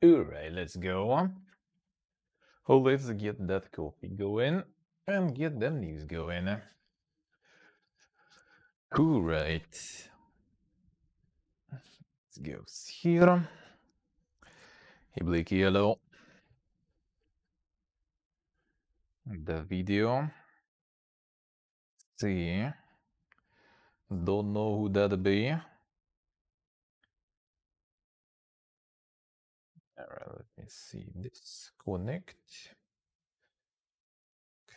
Alright, let's go. Oh, let's get that coffee going and get them news going. Alright. Let's go here. Hey, Blake Yellow. The video. See. Don't know who that'd be. Alright, let me see this. Connect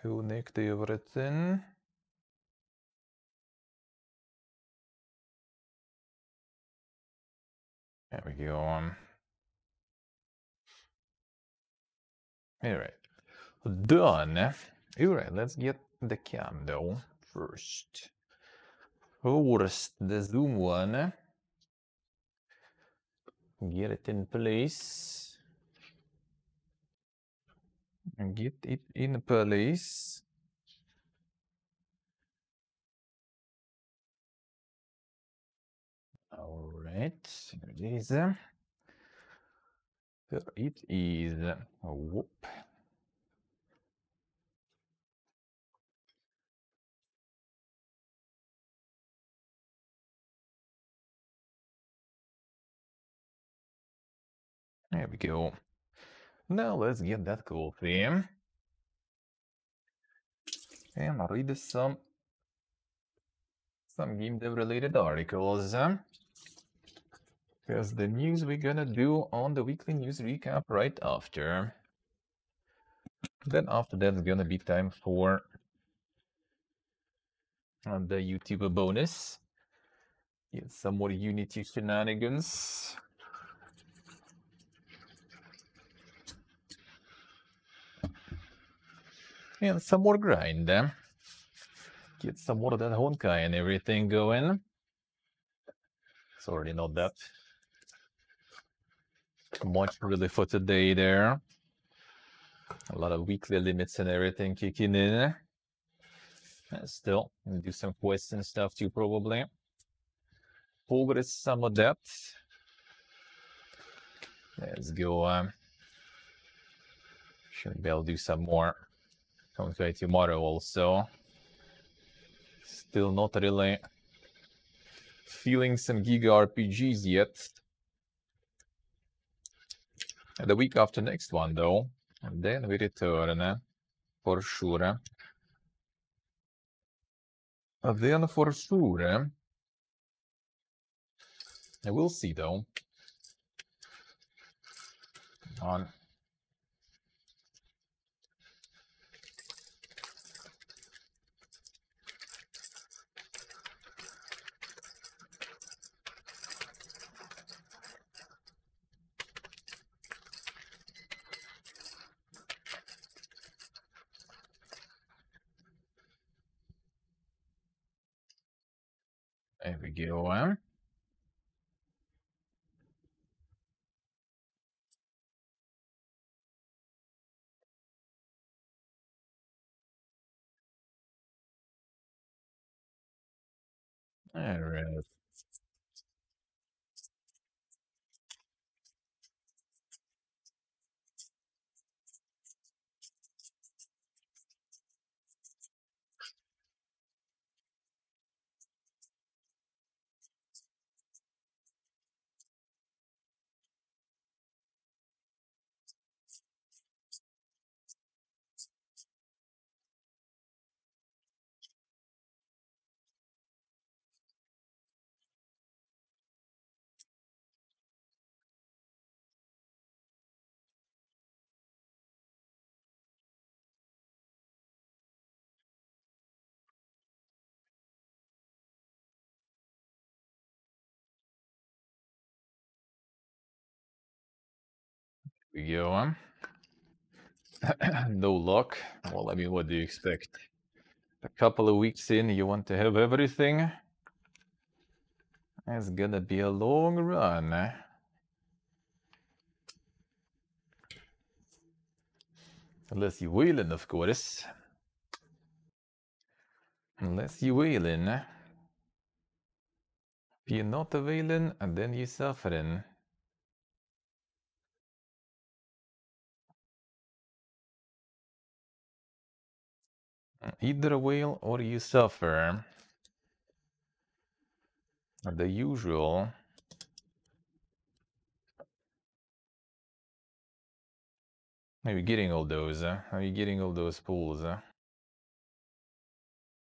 everything. There we go. Alright. Done. Alright, let's get the cam though first. First, the zoom one. Get it in place. And get it in place. All right, here it is. There it is. Whoop. There we go. Now let's get that coffee. And read some game dev related articles. Because the news we're gonna do on the weekly news recap right after. Then after that, it's gonna be time for the YouTuber bonus. Get some more Unity shenanigans. And some more grind. Get some more of that Honkai and everything going. It's already not that much really for today there. A lot of weekly limits and everything kicking in. And still, do some quests and stuff too, probably. Progress some of that. Let's go. Should be able to do some more Honkai tomorrow also. Still not really feeling some Giga RPGs yet. And the week after next one, though. And then we return, for sure. And then for sure. I will see, though. On. There we go. All right. We go. No luck. Well, I mean, what do you expect? A couple of weeks in, you want to have everything? It's gonna be a long run. Unless you're wheeling, of course. Unless you're wheeling. If you're not wheeling, and then you're suffering. Eat the whale or you suffer. The usual. Are you getting all those? Are you getting all those pools?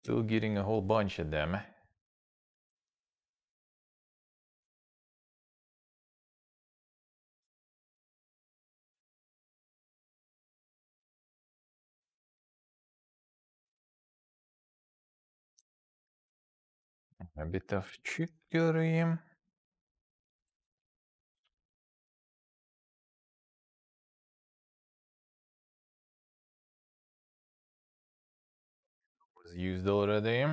Still getting a whole bunch of them. A bit of chicory. Was used already.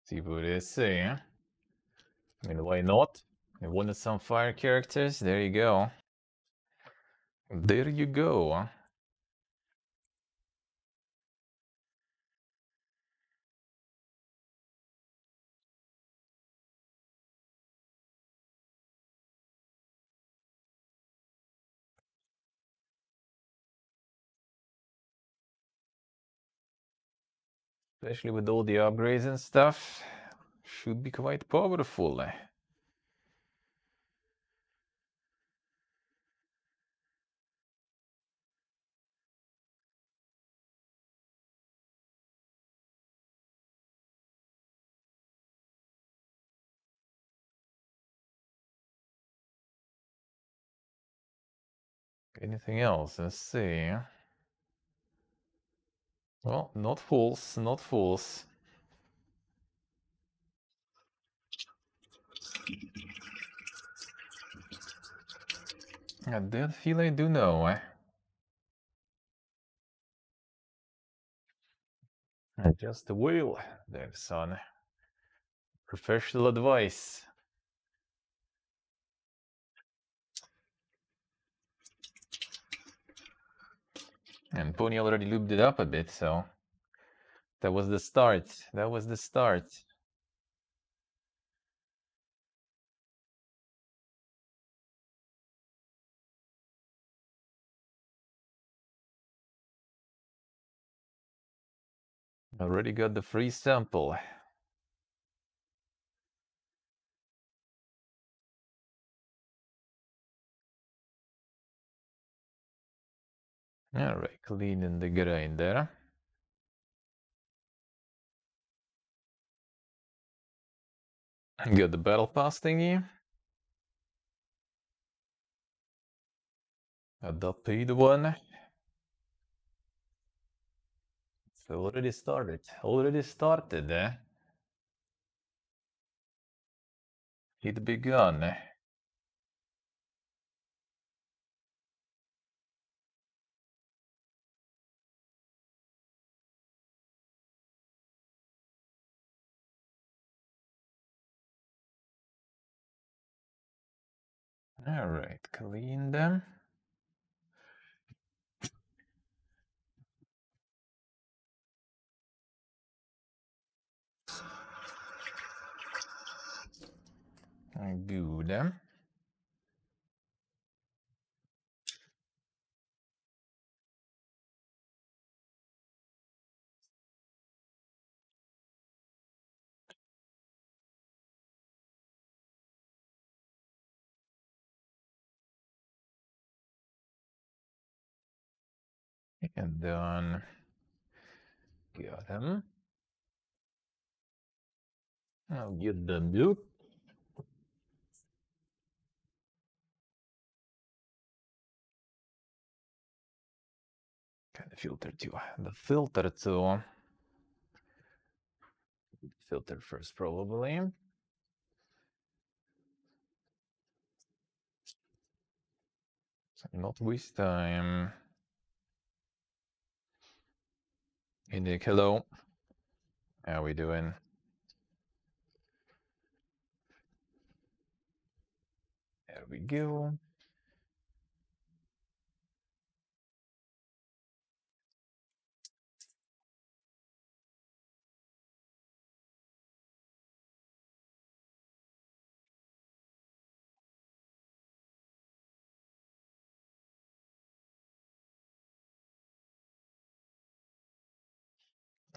See what they say. I mean, why not? You wanted some fire characters? There you go. There you go. Especially with all the upgrades and stuff. Should be quite powerful. Anything else? Let's see. Well, not false, not false. I did feel I do know. Just a wheel there, son. Professional advice. And Pony already lubed it up a bit, so that was the start. That was the start. Already got the free sample. Alright, cleaning the grinder. Got the battle pass thingy. Got the paid one. It's already started. Already started, eh? It begun. Alright, clean them. Good. And then got him. I'll get the milk. Kind of filter too. The filter too. Filter first, probably. So not waste time. Hey Nick, hello. How we doing? There we go.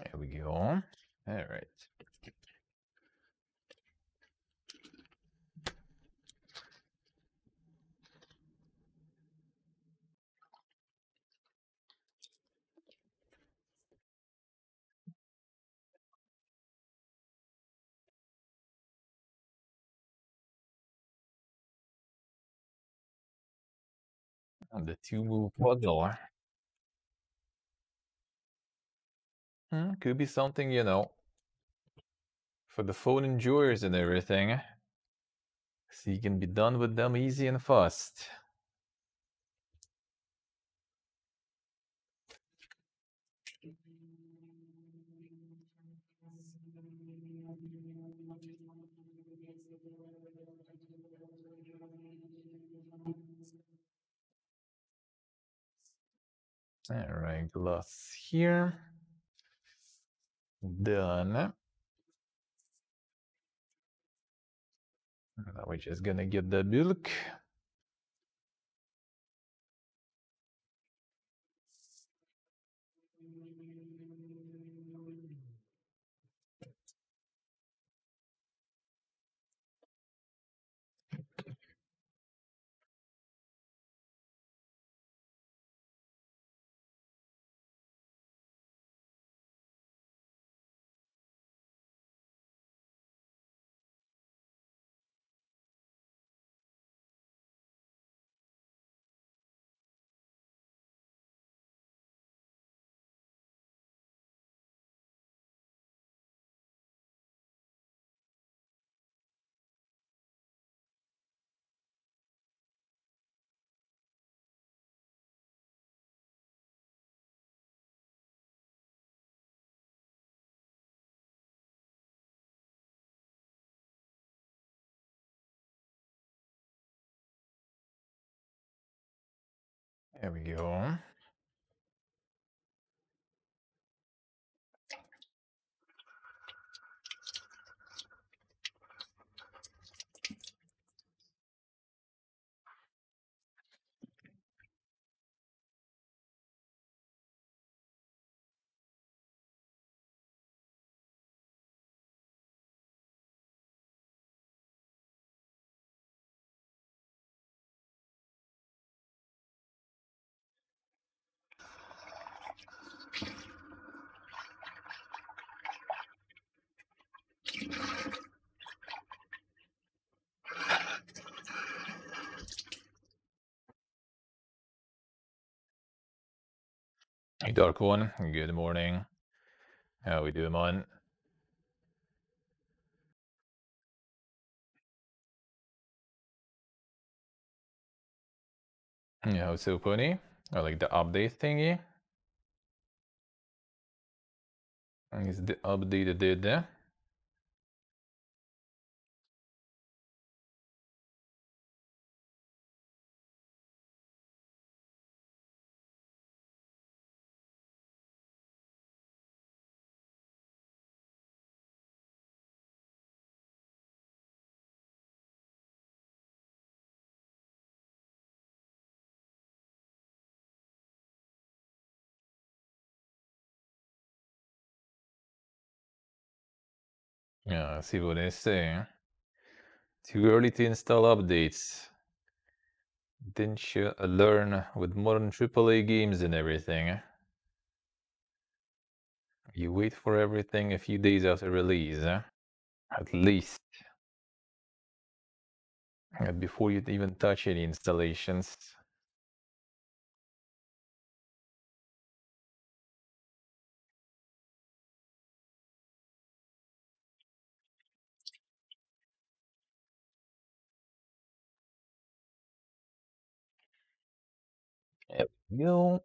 There we go. All right. And the 2-move puzzle. Could be something, you know, for the phone enjoyers and everything. So you can be done with them easy and fast. All right, gloss here. Done. Now we're just gonna get the milk. There we go. Hey, Dark One. Good morning. How we doing, man? Yeah, how's so funny? I like the update thingy. Is the update did there? Yeah, see what they say. Too early to install updates. Didn't you learn with modern AAA games and everything? You wait for everything a few days after release, at least. Before you even touch any installations. There we go.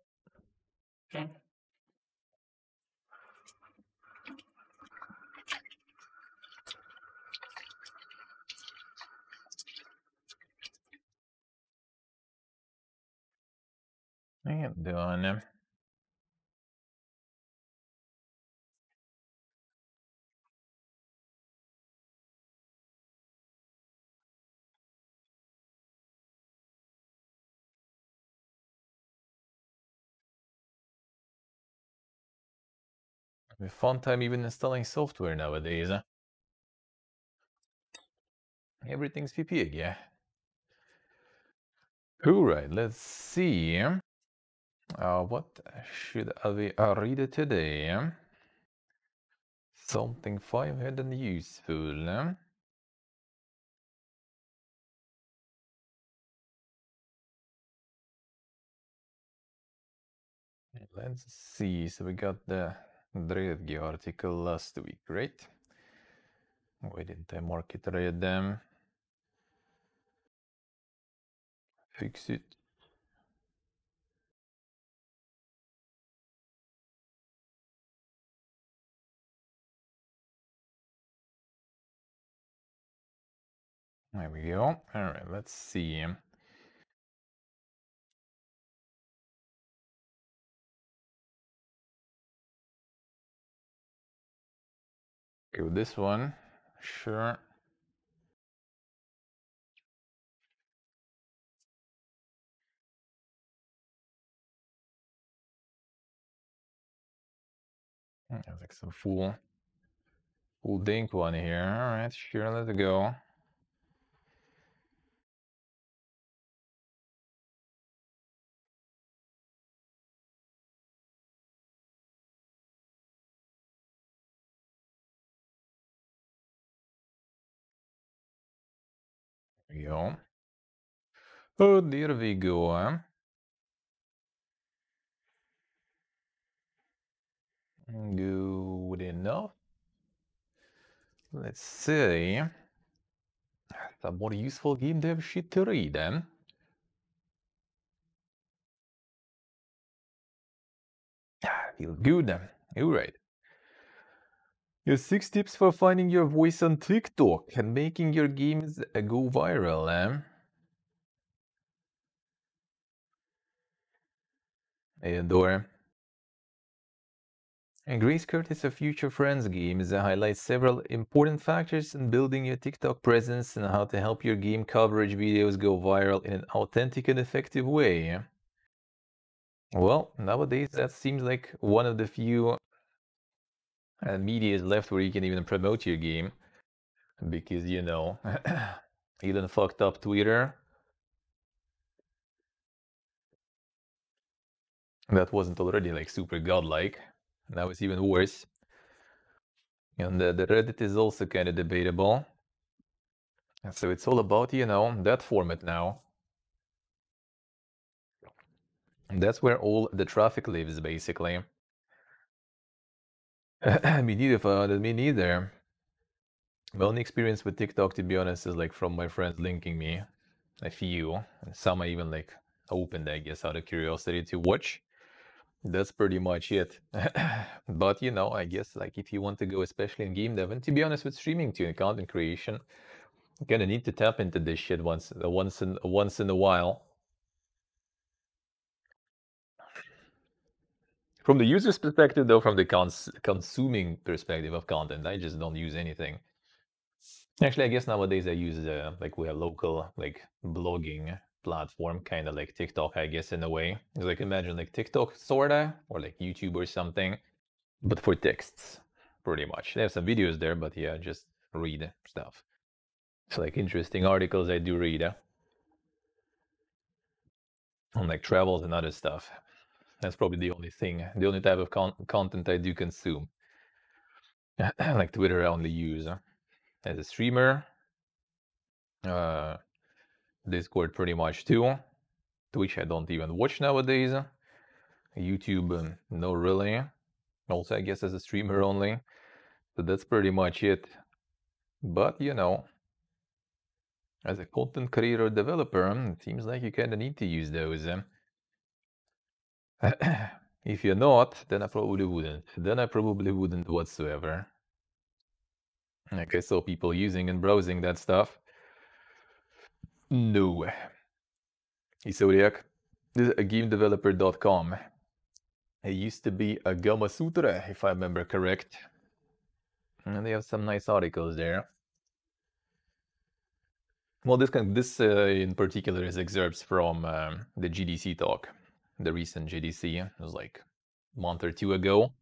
And done. a fun time even installing software nowadays. Everything's PP, yeah. Alright, let's see. What should I read today? Something fun and useful. Let's see. So we got the Dredge article last week, right? Why didn't I mark it red? Fix it. There we go. All right, let's see. Go this one. Sure. There's like some full dink one here. All right, sure, let's go. There we go. Oh, there we go. Good enough. Let's see. Some more useful game dev shit to read, Feel good. All right. Here's 6 tips for finding your voice on TikTok and making your games go viral. And Grace Curtis of Future Friends Games highlights several important factors in building your TikTok presence and how to help your game coverage videos go viral in an authentic and effective way. Well, nowadays that seems like one of the few medias left where you can even promote your game, because Elon fucked up Twitter. That wasn't already like super godlike. Now it's even worse. And the Reddit is also kind of debatable. And so it's all about, that format now. And that's where all the traffic lives, basically. Me neither. My only experience with TikTok, to be honest, is like from my friends linking me a few. And some I even like opened, I guess, out of curiosity to watch. That's pretty much it. But I guess like if you want to go, especially in game dev, and to be honest, with streaming too and content creation, you kind of need to tap into this shit once in a while. From the user's perspective, though, from the consuming perspective of content, I just don't use anything. Actually, I guess nowadays I use like we have local like blogging platform, kind of like TikTok, I guess, in a way. It's like imagine like TikTok sorta, or like YouTube or something, but for texts, pretty much. They have some videos there, but yeah, just read stuff. So like interesting articles I do read on like travels and other stuff. That's probably the only type of content I do consume. Like Twitter, I only use as a streamer. Discord pretty much too. Twitch I don't even watch nowadays. YouTube, no really. Also, I guess as a streamer only. So that's pretty much it. But as a content creator developer, it seems like you kind of need to use those. If you're not, then I probably wouldn't whatsoever. Like I saw people using and browsing that stuff. No. Isodiac, this is a gamedeveloper.com. It used to be a Gama Sutra, if I remember correct. And they have some nice articles there. Well, this in particular is excerpts from the GDC talk, the recent GDC. It was like a month or two ago.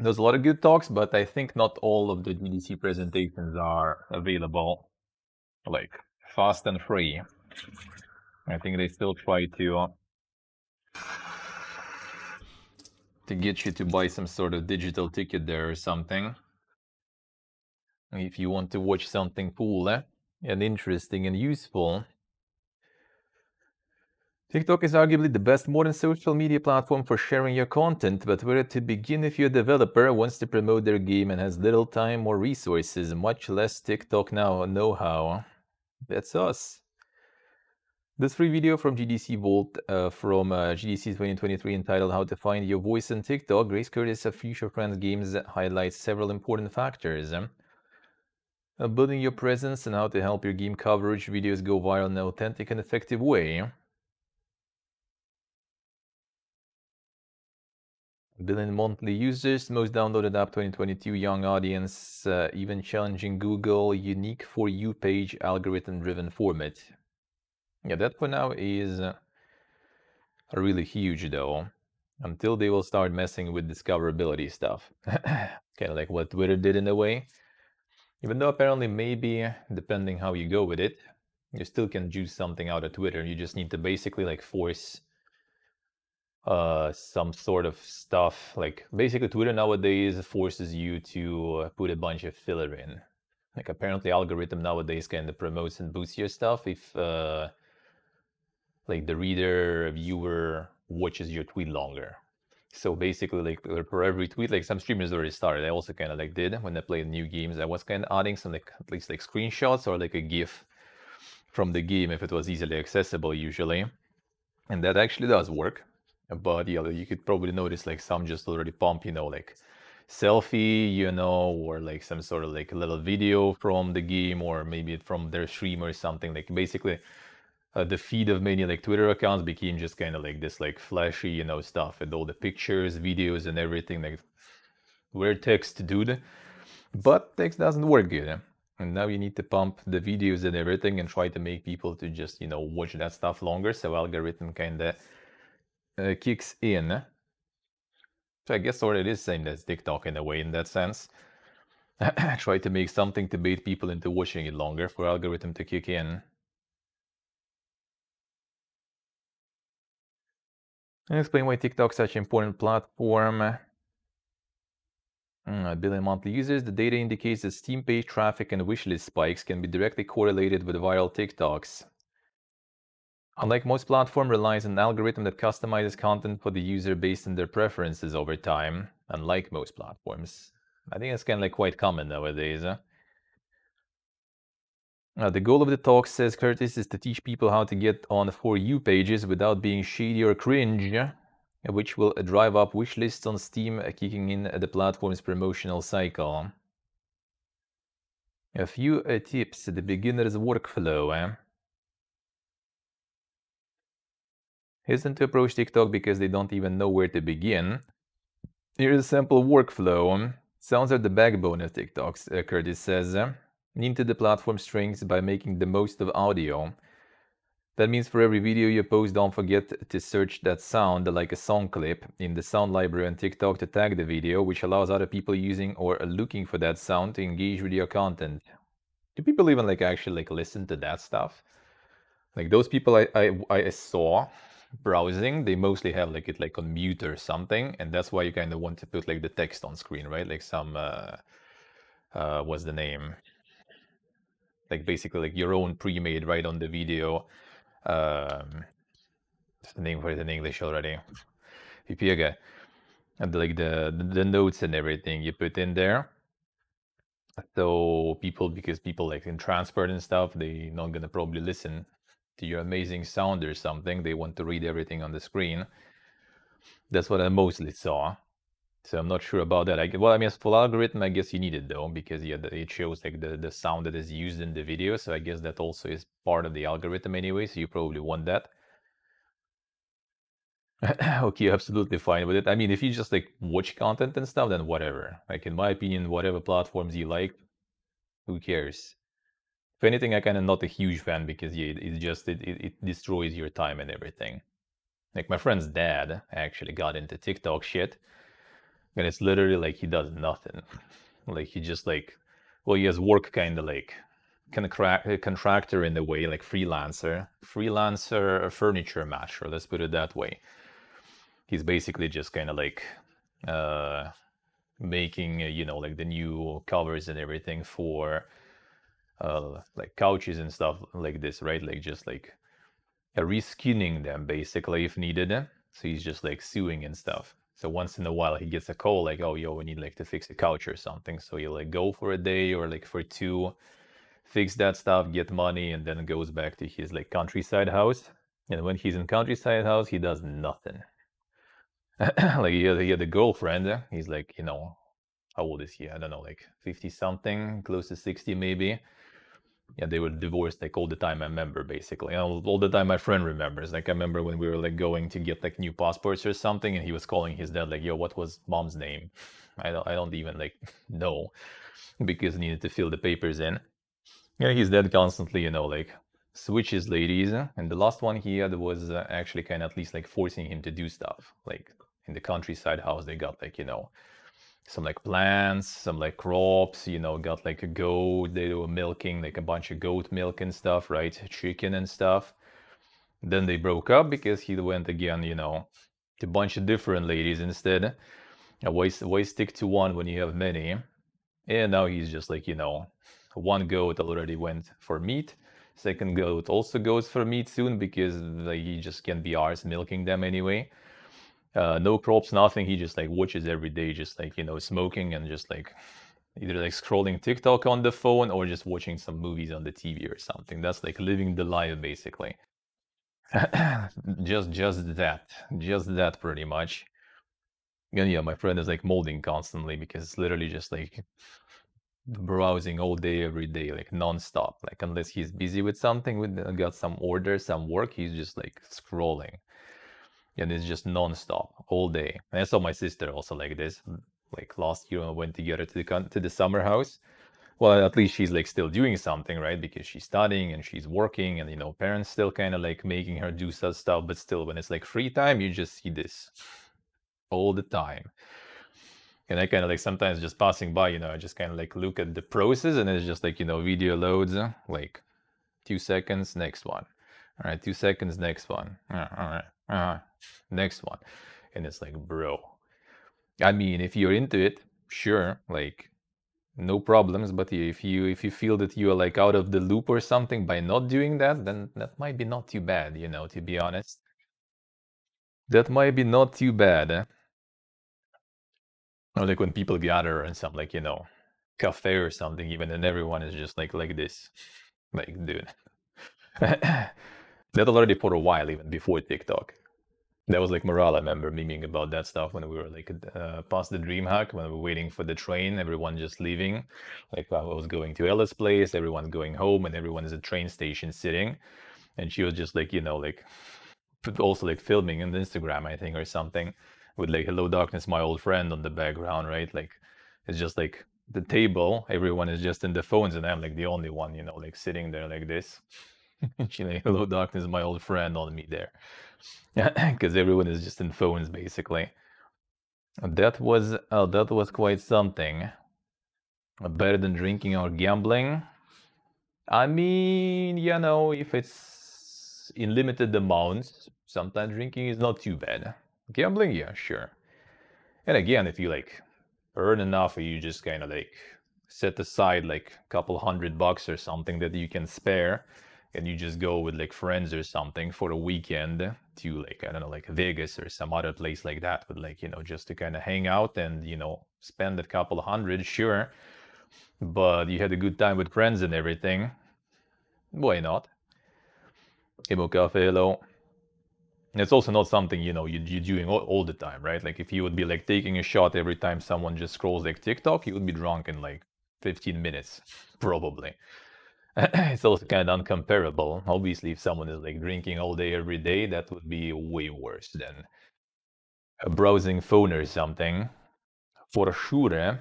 There's a lot of good talks, but I think not all of the GDC presentations are available, like, fast and free. I think they still try to get you to buy some sort of digital ticket there or something. If you want to watch something cool and interesting and useful. TikTok is arguably the best modern social media platform for sharing your content, but where to begin if you're a developer wants to promote their game and has little time or resources, much less TikTok know-how? That's us. This free video from GDC Vault from GDC 2023 entitled How to Find Your Voice on TikTok, Grace Curtis of Future Friends Games highlights several important factors. Building your presence and how to help your game coverage videos go viral in an authentic and effective way. 1 billion monthly users, most downloaded app 2022, young audience, even challenging Google, unique for you page, algorithm-driven format. Yeah, that for now is really huge though, until they will start messing with discoverability stuff. Kind of like what Twitter did in a way. Even though apparently maybe, depending how you go with it, you still can juice something out of Twitter. You just need to basically like force some sort of stuff. Like basically Twitter nowadays forces you to put a bunch of filler in. Like apparently algorithm nowadays kind of promotes and boosts your stuff if like the reader, viewer watches your tweet longer. So basically, like for every tweet, like some streamers already started. I also kind of like did when I played new games. I was kind of adding some like at least like screenshots or like a GIF from the game if it was easily accessible usually, and that actually does work. But yeah, you could probably notice like some just already pump, you know, like selfie, you know, or like some sort of like a little video from the game, or maybe from their stream or something. Like basically. The feed of many like Twitter accounts became just kind of like this like flashy, you know, stuff with all the pictures, videos, and everything. Like weird text, dude. But text doesn't work good. And now you need to pump the videos and everything and try to make people to just, you know, watch that stuff longer. So algorithm kind of kicks in. So I guess sort of it is same as TikTok in a way in that sense. Try to make something to bait people into watching it longer for algorithm to kick in. And explain why TikTok's such an important platform. 1 billion monthly users. The data indicates that Steam page traffic and wishlist spikes can be directly correlated with viral TikToks. Unlike most platforms, relies on an algorithm that customizes content for the user based on their preferences over time. Unlike most platforms, I think it's kind of like quite common nowadays. The goal of the talk, says Curtis, is to teach people how to get on For You pages without being shady or cringe, which will drive up wish lists on Steam, kicking in the platform's promotional cycle. A few tips, the beginner's workflow. Hesitant to approach TikTok because they don't even know where to begin. Here's a simple workflow. Sounds are the backbone of TikToks, Curtis says. Name to the platform strengths by making the most of audio. That means for every video you post, don't forget to search that sound like a song clip in the sound library on TikTok to tag the video, which allows other people using or looking for that sound to engage with your content. Do people even like actually like listen to that stuff? Like those people I saw browsing, they mostly have like it like on mute or something, and that's why you kind of want to put like the text on screen, right? Like some what's the name? Like basically like your own pre-made right on the video. What's the name for it in English already? PPG. And like the notes and everything you put in there. So because people like in transport and stuff, they're not gonna probably listen to your amazing sound or something. They want to read everything on the screen. That's what I mostly saw. So I'm not sure about that. Well, I mean, as full algorithm, I guess you need it though, because yeah, it shows like the sound that is used in the video. So I guess that also is part of the algorithm anyway. So you probably want that. Okay, absolutely fine with it. I mean, if you just like watch content and stuff, then whatever. Like in my opinion, whatever platforms you like, who cares? If anything, I kind of not a huge fan because yeah, it destroys your time and everything. Like my friend's dad actually got into TikTok shit. And it's literally like he does nothing. Like he just like, well, he has work kind of like contractor in a way, like freelancer furniture matcher, let's put it that way. He's basically just kind of like making you know, like the new covers and everything for like couches and stuff like this, right? Like just like reskinning them basically if needed. So he's just like sewing and stuff. So once in a while he gets a call like, oh, yo, we need like to fix a couch or something. So he'll like go for a day or like for two, fix that stuff, get money, and then goes back to his like countryside house. And when he's in countryside house, he does nothing. Like he had a girlfriend. He's like, you know, how old is he? I don't know, like 50 something, close to 60 maybe. Yeah, they were divorced like all the time. I remember basically all the time. My friend remembers. Like I remember when we were like going to get like new passports or something, and he was calling his dad like, "Yo, what was mom's name?" I don't even like know because he needed to fill the papers in. Yeah, his dad constantly, you know, like switches ladies, and the last one he had was actually kind of at least like forcing him to do stuff. Like in the countryside house, they got like, you know, some like plants, some like crops, you know, got like a goat, they were milking like a bunch of goat milk and stuff, right? Chicken and stuff. Then they broke up because he went again, you know, to a bunch of different ladies instead. Why stick to one when you have many? And now he's just like, you know, one goat already went for meat. Second goat also goes for meat soon because like, he just can't be ours milking them anyway. No crops, nothing. He just like watches every day, just like, you know, smoking and just like either like scrolling TikTok on the phone or just watching some movies on the TV or something. That's like living the life basically. just that pretty much. And yeah, my friend is like molding constantly because it's literally just like browsing all day, every day, like non-stop. Like unless he's busy with something, with got some order, some work, he's just like scrolling. And it's just non-stop all day. And I saw my sister also like this. Like last year, I went together to the summer house. Well, at least she's like still doing something, right? Because she's studying and she's working, and you know, parents still kind of like making her do such stuff. But still, when it's like free time, you just see this all the time. And I kind of like sometimes just passing by, you know, I just kind of like look at the process, and it's just like, you know, video loads, like 2 seconds, next one. All right, 2 seconds, next one. All right, next one. And it's like, bro, I mean, if you're into it, sure, like no problems. But if you feel that you are like out of the loop or something by not doing that, then that might be not too bad, you know, to be honest. That might be not too bad. Or like when people gather and some like, you know, cafe or something even, and everyone is just like this. Like, dude. That already for a while, even before TikTok. That was like morale. I remember memeing about that stuff when we were like past the DreamHack, when we were waiting for the train, everyone just leaving. Like I was going to Ella's place, everyone going home, and everyone is at train station sitting. And she was just like, you know, like also like filming on Instagram, I think, or something, with like "Hello Darkness, my old friend" on the background, right? Like it's just like the table, everyone is just in the phones, and I'm like the only one, you know, like sitting there like this. She like, "Hello Darkness, my old friend" on me there. Because everyone is just in phones basically. That was quite something. Better than drinking or gambling. I mean, you know, if it's in limited amounts, sometimes drinking is not too bad. Gambling, yeah, sure. And again, if you like earn enough, or you just kind of like set aside like a couple $100 or something that you can spare, and you just go with like friends or something for a weekend to like, I don't know, like Vegas or some other place like that, with like, you know, just to kind of hang out and, you know, spend a couple hundred, sure. But you had a good time with friends and everything, why not? Emo Cafe, hello. It's also not something, you know, you're doing all the time, right? Like if you would be like taking a shot every time someone just scrolls like TikTok, you would be drunk in like 15 minutes, probably. It's also kind of uncomparable. Obviously, if someone is like drinking all day every day, that would be way worse than a browsing phone or something. For sure.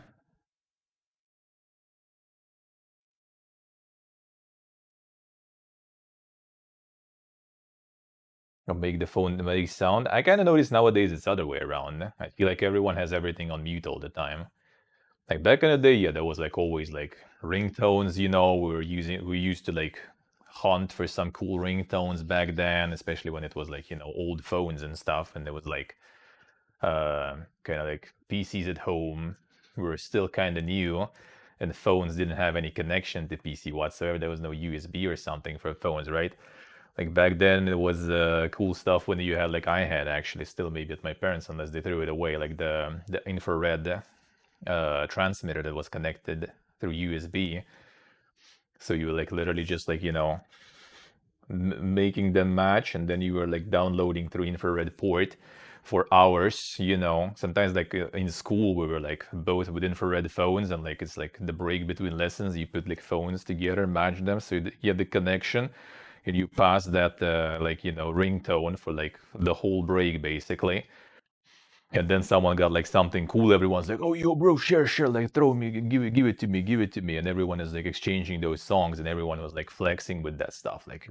or make the phone make sound. I kind of notice nowadays it's the other way around. I feel like everyone has everything on mute all the time. Like back in the day, yeah, there was like always like ringtones, you know, we used to like hunt for some cool ringtones back then, especially when it was like, you know, old phones and stuff, and there was like kind of like PCs at home were still kind of new, and the phones didn't have any connection to PC whatsoever. There was no USB or something for phones, right? Like back then, it was cool stuff when you had, like I had actually, still maybe at my parents, unless they threw it away, like the infrared transmitter that was connected through USB. So you were like literally just like, you know, making them match, and then you were like downloading through infrared port for hours, you know. Sometimes like in school we were like both with infrared phones, and like it's like the break between lessons, you put like phones together, match them, so you get the connection, and you pass that like, you know, ringtone for like the whole break basically. And then someone got like something cool, everyone's like, oh yo bro, share, like throw me, give it to me, and everyone is like exchanging those songs, and everyone was like flexing with that stuff, like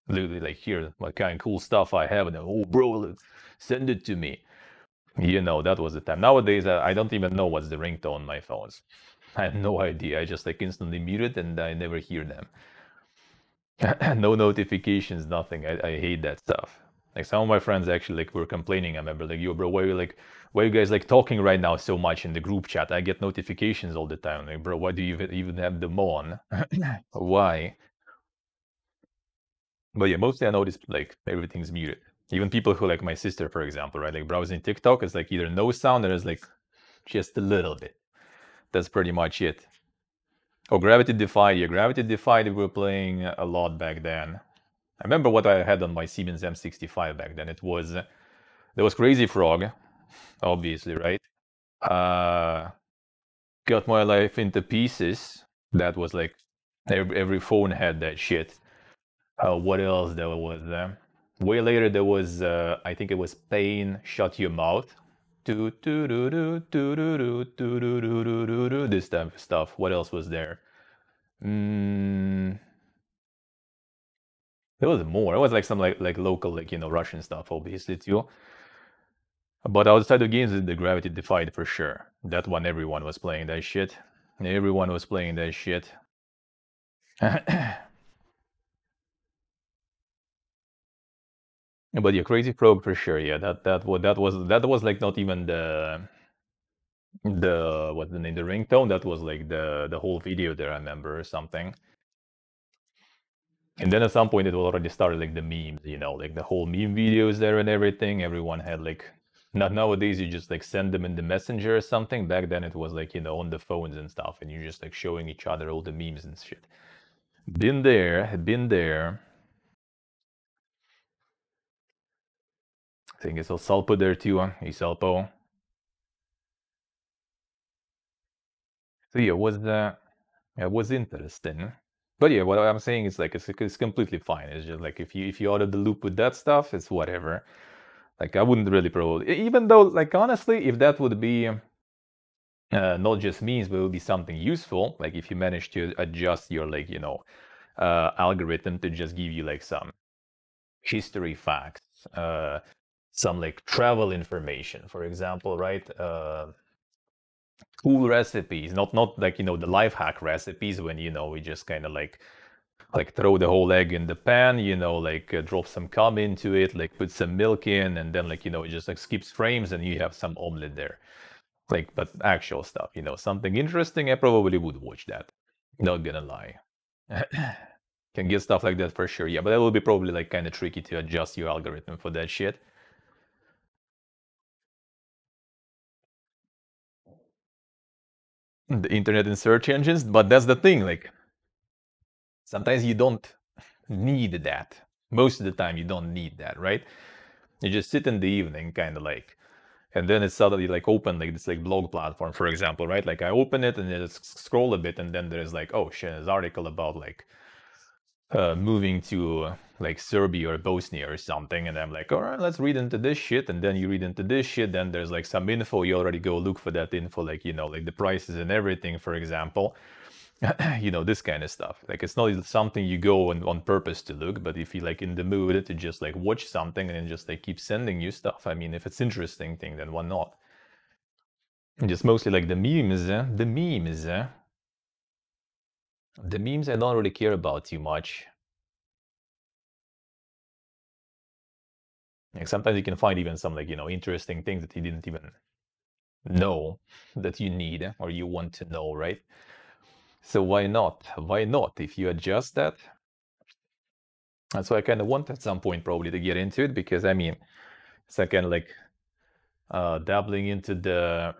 literally like, here, what kind of cool stuff I have, and then, oh bro, send it to me. You know, that was the time. Nowadays I don't even know what's the ringtone on my phones. I have no idea. I just like instantly mute it and I never hear them. No notifications, nothing. I hate that stuff. Like some of my friends actually like were complaining. I remember like, yo bro, why are you guys like talking right now so much in the group chat? I get notifications all the time. Like, bro, why do you even have them on? Why? But yeah, mostly I noticed like everything's muted. Even people who like my sister, for example, right? Like browsing TikTok, it's like either no sound or it's like just a little bit. That's pretty much it. Oh, Gravity Defied. Yeah, Gravity Defied we were playing a lot back then. I remember what I had on my Siemens M65 back then. It was there was Crazy Frog, obviously, right? Got My Life Into Pieces. That was like every phone had that shit. What else there was? Way later there was I think it was Pain, Shut Your Mouth. This type of stuff. What else was there? There was more. It was like some like local, like, you know, Russian stuff, obviously too. But outside of games, the Gravity Defied for sure. That one, everyone was playing that shit. Everyone was playing that shit. But yeah, Crazy Frog for sure. Yeah, that was like not even the what's the name, the ringtone. That was like the whole video there. I remember or something. And then at some point it already started like the memes, you know, like the whole meme videos there and everything. Everyone had like, not nowadays you just like send them in the messenger or something. Back then it was like, you know, on the phones and stuff, and you're just like showing each other all the memes and shit. Been there, had been there. I think it's Salpo there too, huh? Hey Salpo. So yeah, it was interesting. But yeah, what I'm saying is like it's completely fine. It's just like if you out of the loop with that stuff, it's whatever. Like I wouldn't really probably, even though like honestly, if that would be not just memes, but it would be something useful. Like if you manage to adjust your like, you know, algorithm to just give you like some history facts, some like travel information, for example, right? Cool recipes, not like, you know, the life hack recipes when, you know, we just kind of like throw the whole egg in the pan, you know, like drop some cum into it, like put some milk in, and then like, you know, it just like skips frames and you have some omelet there. Like, but actual stuff, you know, something interesting, I probably would watch that. Not gonna lie. Can get stuff like that for sure, yeah, but that will be probably like kind of tricky to adjust your algorithm for that shit. The internet and search engines, but that's the thing, like, sometimes you don't need that. Most of the time, you don't need that, right? You just sit in the evening, kind of like, and then it's suddenly like open like this like blog platform, for example, right? Like I open it and just scroll a bit, and then there's like, oh shit, there's an article about like moving to like Serbia or Bosnia or something, and I'm like, all right, let's read into this shit, and then you read into this shit, then there's like some info, you already go look for that info, like, you know, like the prices and everything, for example, You know, this kind of stuff. Like, it's not something you go on purpose to look, but if you like in the mood to just like watch something and then just like keep sending you stuff, I mean, if it's interesting thing, then why not? And just mostly like the memes, the memes, the memes I don't really care about too much. Like sometimes you can find even some like, you know, interesting things that you didn't even know that you need or you want to know, right? So why not? Why not? If you adjust that. That's why I kind of want at some point probably to get into it, because I mean, it's like kind of like dabbling into the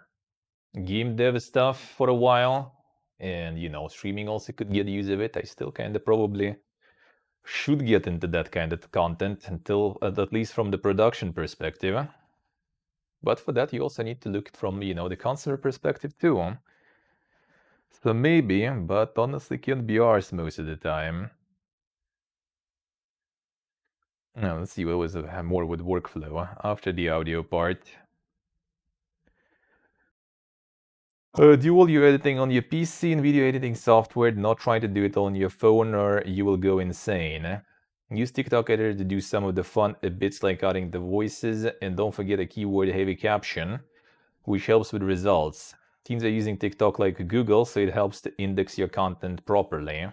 game dev stuff for a while, and you know, streaming also could get use of it. I still kind of probably should get into that kind of content until at least from the production perspective. But for that, you also need to look from, you know, the consumer perspective too. So maybe, but honestly can't be ours most of the time. Now, let's see what was more with workflow after the audio part. Do all your editing on your PC and video editing software. Not try to do it on your phone or you will go insane. Use TikTok editor to do some of the fun bits like adding the voices, and don't forget a keyword heavy caption, which helps with results. Teens are using TikTok like Google, so it helps to index your content properly.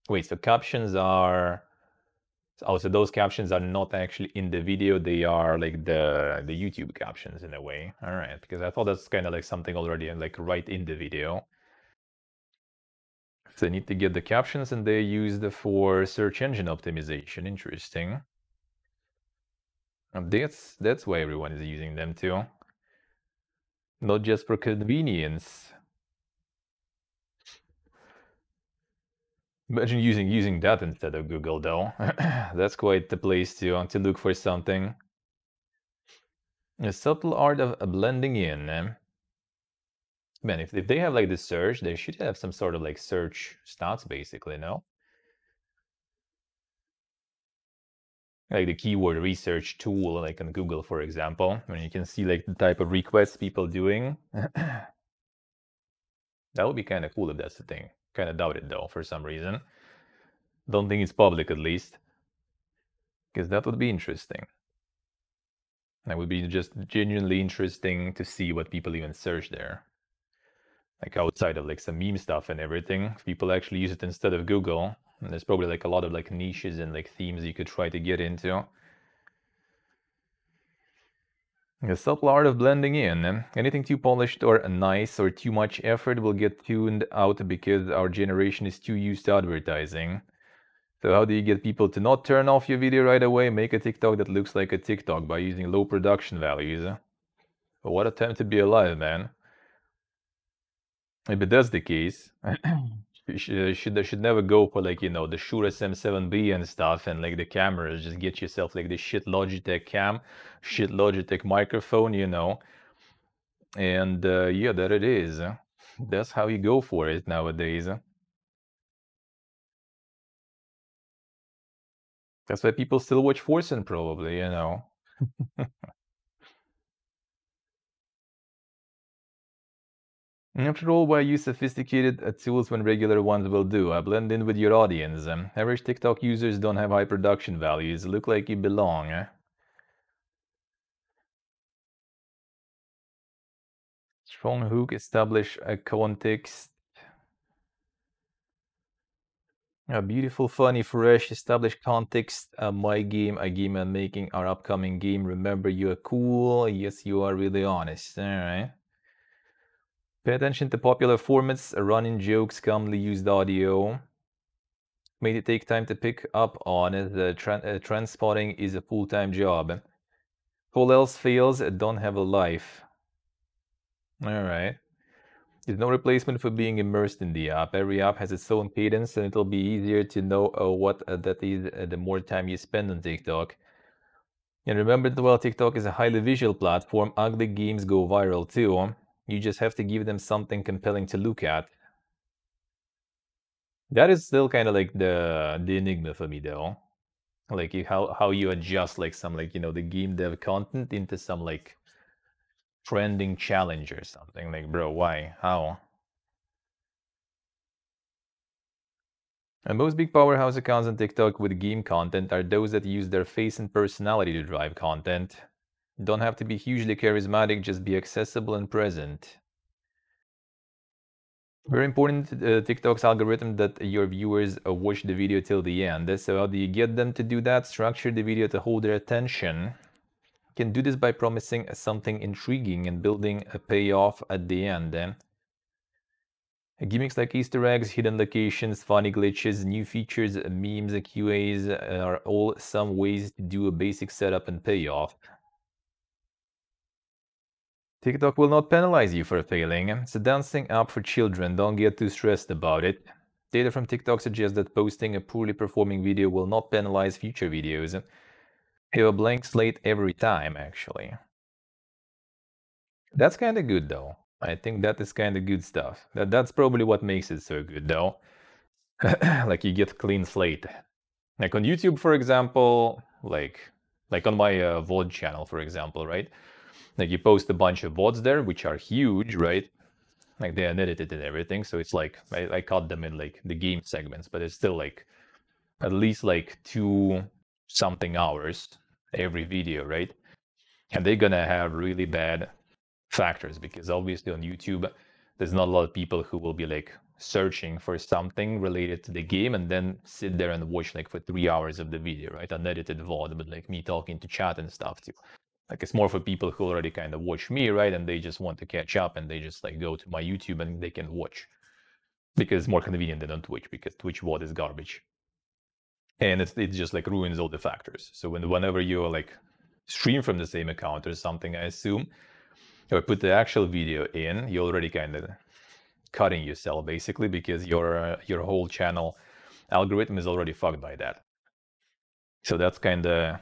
Wait, so captions are... Oh, so those captions are not actually in the video, they are like the YouTube captions in a way. All right, because I thought that's kind of like something already like right in the video. So I need to get the captions and they're used for search engine optimization. Interesting. And that's why everyone is using them too. Not just for convenience. Imagine using that instead of Google though. That's quite the place to look for something. A subtle art of blending in. Man, if they have like the search, they should have some sort of like search stats basically, no? Like the keyword research tool, like on Google, for example, when you can see like the type of requests people doing. That would be kind of cool if that's the thing. Kind of doubt it though, for some reason. Don't think it's public at least. Because that would be interesting. That would be just genuinely interesting to see what people even search there. Like outside of like some meme stuff and everything, if people actually use it instead of Google, and there's probably like a lot of like niches and like themes you could try to get into. The subtle art of blending in. Anything too polished or nice or too much effort will get tuned out because our generation is too used to advertising. So how do you get people to not turn off your video right away? Make a TikTok that looks like a TikTok by using low production values. But what a time to be alive, man. If that's the case, you should never go for like, you know, the Shure SM7B and stuff and like the cameras. Just get yourself like the shit Logitech cam, shit Logitech microphone, you know. And yeah, that it is. That's how you go for it nowadays. That's why people still watch Forsen probably, you know. After all, why use sophisticated tools when regular ones will do? I blend in with your audience. Average TikTok users don't have high production values. Look like you belong. Strong hook, establish a context. A beautiful, funny, fresh, established context. My game, a game I'm making, our upcoming game. Remember, you are cool. Yes, you are really honest. All right. Pay attention to popular formats, running jokes, commonly used audio. May it take time to pick up on it. Trend spotting is a full-time job. If all else fails, don't have a life. All right. There's no replacement for being immersed in the app. Every app has its own cadence, and it'll be easier to know what that is the more time you spend on TikTok. And remember that while TikTok is a highly visual platform, ugly games go viral too. You just have to give them something compelling to look at. That is still kind of like the enigma for me though. Like how you adjust like some like, you know, the game dev content into some like trending challenge or something. Like, bro, why? How? And most big powerhouse accounts on TikTok with game content are those that use their face and personality to drive content. Don't have to be hugely charismatic, just be accessible and present. Very important TikTok's algorithm that your viewers watch the video till the end. So how do you get them to do that? Structure the video to hold their attention. You can do this by promising something intriguing and building a payoff at the end. Gimmicks like Easter eggs, hidden locations, funny glitches, new features, memes, and QAs are all some ways to do a basic setup and payoff. TikTok will not penalize you for failing. It's a dancing app for children, don't get too stressed about it. Data from TikTok suggests that posting a poorly performing video will not penalize future videos. You have a blank slate every time, actually. That's kind of good, though. I think that is kind of good stuff. That's probably what makes it so good, though. Like, you get clean slate. Like on YouTube, for example, like on my VOD channel, for example, right? Like you post a bunch of VODs there, which are huge, right? Like they are edited and everything. So it's like, I cut them in like the game segments, but it's still like at least like 2 something hours every video, right? And they're gonna have really bad factors because obviously on YouTube, there's not a lot of people who will be like searching for something related to the game and then sit there and watch like for 3 hours of the video, right? Unedited VOD, but like me talking to chat and stuff too. Like it's more for people who already kind of watch me, right? And they just want to catch up and they just like go to my YouTube and they can watch because it's more convenient than on Twitch because Twitch VOD is garbage. And it just like ruins all the factors. So whenever you like stream from the same account or something, I assume, or put the actual video in, you're already kind of cutting yourself basically because your whole channel algorithm is already fucked by that. So that's kind of,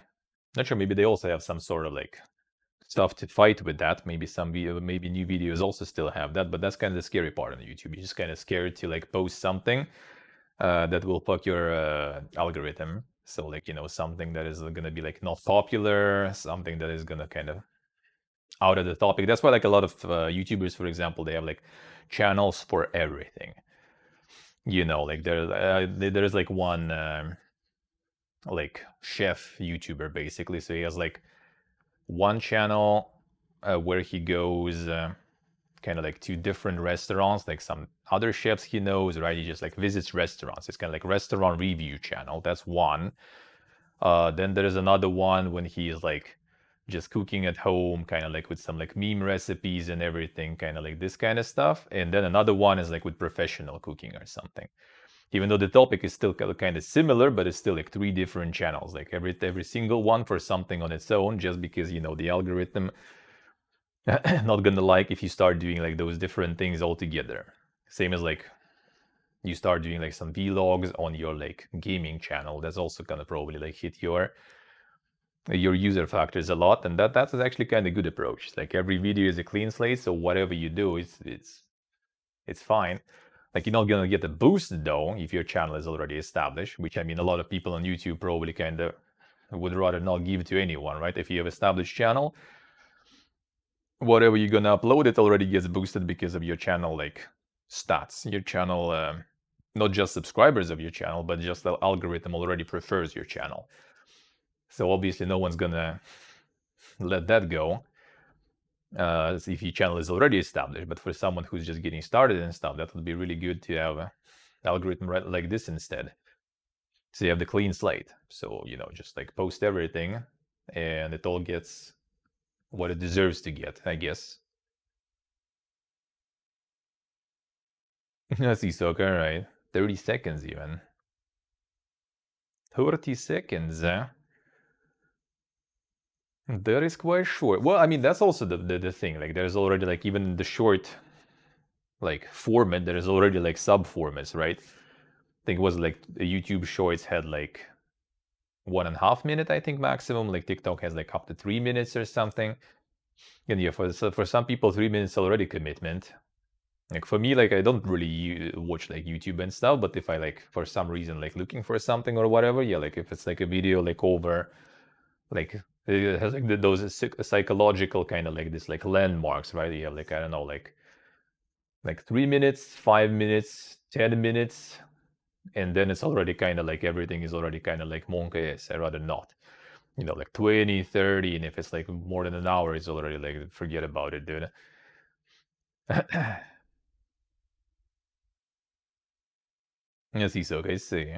not sure, maybe they also have some sort of like stuff to fight with that. Maybe maybe new videos also still have that, but that's kind of the scary part on YouTube. You're just kind of scared to like post something that will fuck your algorithm. So like, you know, something that is gonna be like not popular, something that is gonna kind of out of the topic. That's why like a lot of YouTubers, for example, they have like channels for everything. You know, like there's like one like chef YouTuber basically. So he has like one channel where he goes kind of like to different restaurants, like some other chefs he knows, right? He just like visits restaurants. It's kind of like restaurant review channel. That's one. Then there's another one when he is like just cooking at home, kind of like with some like meme recipes and everything, kind of like this kind of stuff. And then another one is like with professional cooking or something. Even though the topic is still kind of similar, but it's still like 3 different channels, like every single one for something on its own, just because, you know, the algorithm not gonna like if you start doing like those different things all together. Same as like you start doing like some vlogs on your like gaming channel, that's also gonna probably like hit your user factors a lot, and that's actually kind of good approach. Like every video is a clean slate, so whatever you do, it's fine. Like you're not gonna get a boost though if your channel is already established, which I mean a lot of people on YouTube probably kind of would rather not give to anyone, right? If you have established channel, whatever you're gonna upload, it already gets boosted because of your channel like stats. Your channel, not just subscribers of your channel, but just the algorithm already prefers your channel. So obviously no one's gonna let that go if your channel is already established. But for someone who's just getting started and stuff, that would be really good to have an algorithm like this instead. So you have the clean slate. So, you know, just like post everything and it all gets what it deserves to get, I guess. I see soccer, right? 30 seconds even. 30 seconds, huh? That is quite short. Well, I mean, that's also the thing. Like, there's already, like, even the short, like, format, there's already, like, sub-formats, right? I think it was, like, the YouTube Shorts had, like, 1.5 minute, I think, maximum. Like, TikTok has, like, up to 3 minutes or something. And yeah, for some people, 3 minutes already commitment. Like, for me, like, I don't really watch, like, YouTube and stuff, but if I, like, for some reason, like, looking for something or whatever, yeah, like, if it's, like, a video, like, over, like, it has like those psychological kind of like this like landmarks, right? You have like, I don't know, like 3 minutes, 5 minutes, 10 minutes, and then it's already kind of like everything is already kind of like monkeys. I'd rather not. You know, like 20, 30, and if it's like more than an hour, it's already like forget about it, dude. Yes, he's okay. See.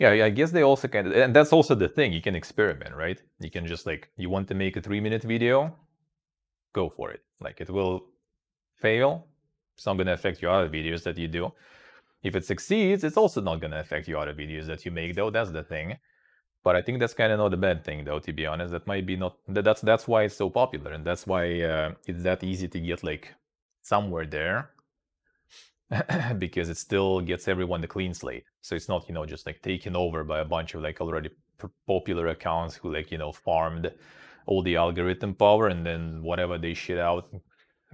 Yeah, I guess they also kind of, and that's also the thing. You can experiment, right? You can just like, you want to make a 3-minute video, go for it. Like it will fail. It's not going to affect your other videos that you do. If it succeeds, it's also not going to affect your other videos that you make, though. That's the thing. But I think that's kind of not a bad thing, though. To be honest, that might be not. That's why it's so popular, and that's why it's that easy to get like somewhere there. Because it still gets everyone the clean slate. So it's not, just like taken over by a bunch of like already popular accounts who like, farmed all the algorithm power, and then whatever they shit out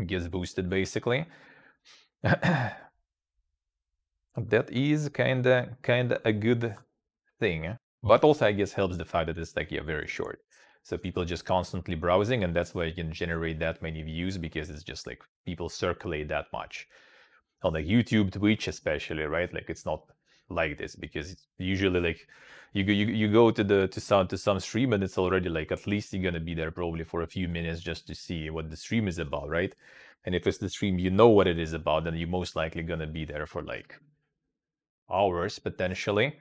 gets boosted basically. That is kinda a good thing. But also I guess helps the fact that it's like, yeah, very short. So people just constantly browsing, and that's why you can generate that many views, because it's just like people circulate that much. On like YouTube, Twitch especially, right? Like it's not like this, because it's usually like you go to some stream, and it's already like at least you're gonna be there probably for a few minutes just to see what the stream is about, right? And if it's the stream you know what it is about, then you're most likely gonna be there for like hours potentially.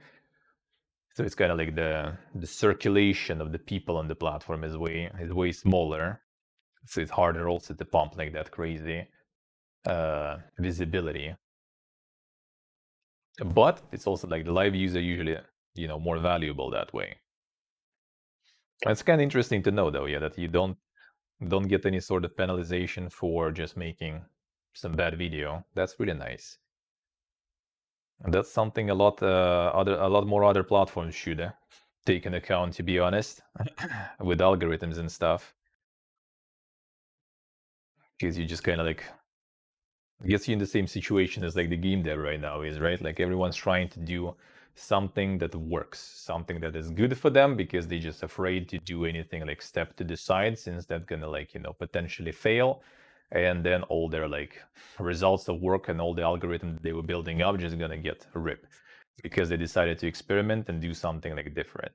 So it's kind of like the circulation of the people on the platform is way smaller. So it's harder also to pump like that crazy visibility. But it's also like the live views are usually, more valuable that way. It's kind of interesting to know, though, yeah, that you don't get any sort of penalization for just making some bad video. That's really nice. And that's something a lot more other platforms should take into account, to be honest, with algorithms and stuff. Because you just kind of like gets you in the same situation as like the game dev right now is, right? Like everyone's trying to do something that works, something that is good for them, because they're just afraid to do anything like step to the side, since that's gonna like, potentially fail. And then all their like results of work and all the algorithms they were building up just gonna get ripped, because they decided to experiment and do something like different.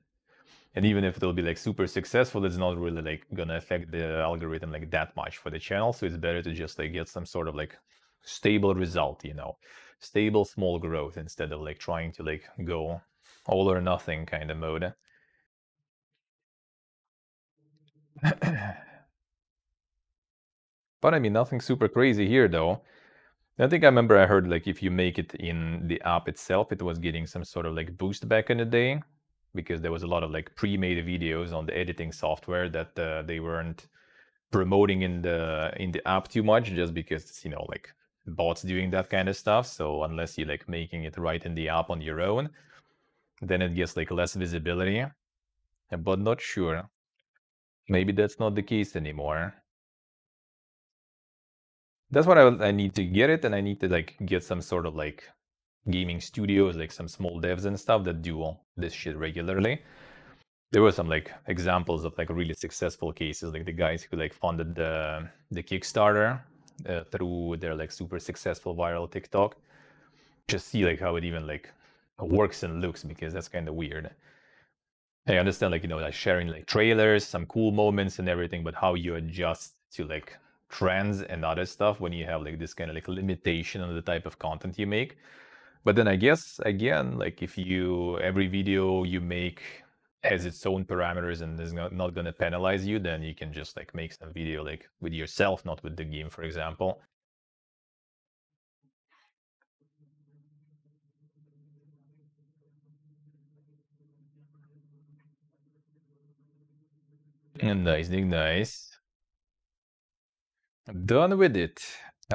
And even if it'll be like super successful, it's not really like gonna affect the algorithm like that much for the channel. So it's better to just like get some sort of like stable result, stable small growth, instead of like trying to like go all or nothing kind of mode. But I mean, nothing super crazy here though. I think I remember I heard like if you make it in the app itself, it was getting some sort of like boost back in the day, because there was a lot of like pre-made videos on the editing software that they weren't promoting in the app too much, just because it's, like bots doing that kind of stuff. So unless you're like making it right in the app on your own, then it gets like less visibility. But not sure. Maybe that's not the case anymore. That's what I need to get it, and I need to like get some sort of like gaming studios, like some small devs and stuff that do all this shit regularly. There were some like examples of like really successful cases, like the guys who like funded the Kickstarter through their like super successful viral TikTok. Just see like how it even like works and looks, because that's kind of weird. I understand like, like sharing like trailers, some cool moments and everything, but how you adjust to like trends and other stuff when you have like this kind of like limitation on the type of content you make. But then I guess again, like if every video you make has its own parameters and is not going to penalize you, then you can just like make some video like with yourself, not with the game, for example. And nice. Done with it.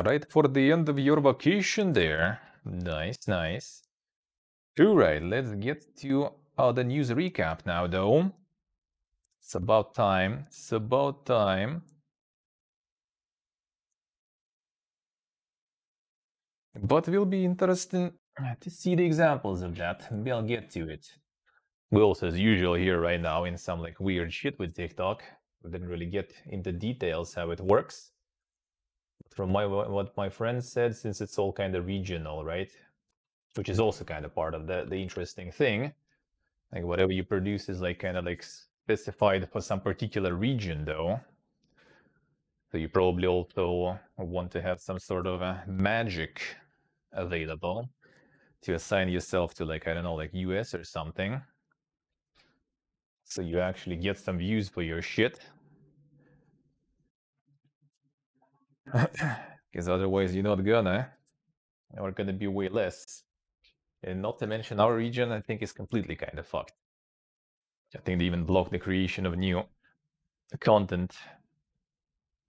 Right for the end of your vacation there. Nice. All right, let's get to the news recap now, though. It's about time. But it will be interesting to see the examples of that. Maybe I'll get to it. We also, as usual, here right now in some like weird shit with TikTok. We didn't really get into details how it works. From what my friend said, since it's all kind of regional, right? which is also kind of part of the interesting thing. Like whatever you produce is like kind of like specified for some particular region though. So you probably also want to have some sort of a magic available to assign yourself to, like, I don't know, like US or something. So you actually get some views for your shit. Because otherwise you're not gonna. Or gonna be way less. And not to mention our region, I think, is completely kind of fucked. I think they even block the creation of new content